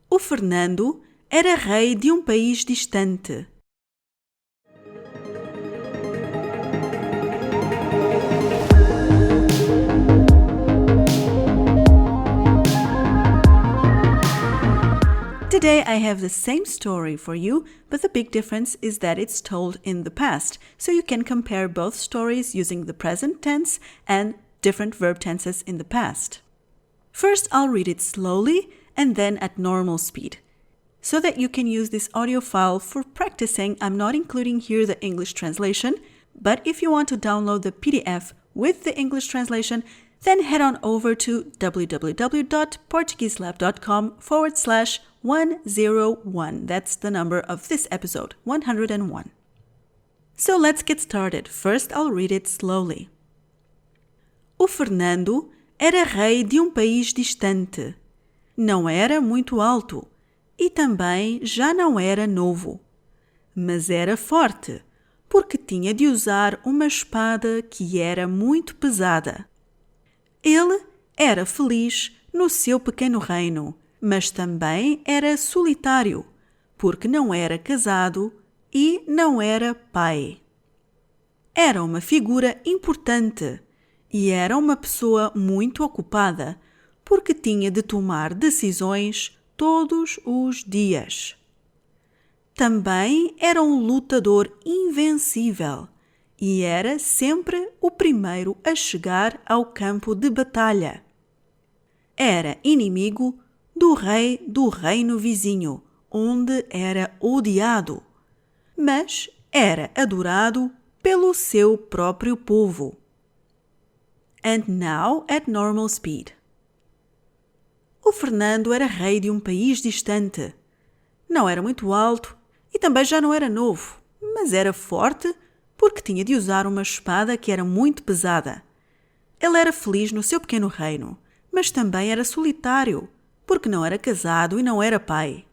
O Fernando era rei de um país distante. Today I have the same story for you, but the big difference is that it's told in the past, so you can compare both stories using the present tense and different verb tenses in the past. First, I'll read it slowly and then at normal speed. So that you can use this audio file for practicing, I'm not including here the English translation, but if you want to download the PDF with the English translation, then head on over to www.portugueselab.com/101. That's the number of this episode, 101. So let's get started. First, I'll read it slowly. O Fernando era rei de um país distante. Não era muito alto e também já não era novo. Mas era forte, porque tinha de usar uma espada que era muito pesada. Ele era feliz no seu pequeno reino, mas também era solitário, porque não era casado e não era pai. Era uma figura importante e era uma pessoa muito ocupada, porque tinha de tomar decisões todos os dias. Também era um lutador invencível e era sempre o primeiro a chegar ao campo de batalha. Era inimigo do rei do reino vizinho, onde era odiado, mas era adorado pelo seu próprio povo. And now at normal speed. O Fernando era rei de um país distante. Não era muito alto e também já não era novo, mas era forte porque tinha de usar uma espada que era muito pesada. Ele era feliz no seu pequeno reino, mas também era solitário, porque não era casado e não era pai.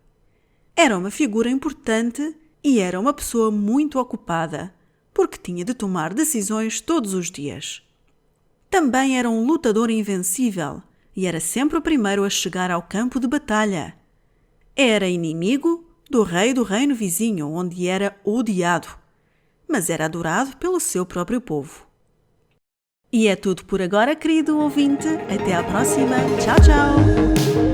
Era uma figura importante e era uma pessoa muito ocupada, porque tinha de tomar decisões todos os dias. Também era um lutador invencível e era sempre o primeiro a chegar ao campo de batalha. Era inimigo do rei do reino vizinho, onde era odiado, mas era adorado pelo seu próprio povo. E é tudo por agora, querido ouvinte. Até à próxima. Tchau, tchau!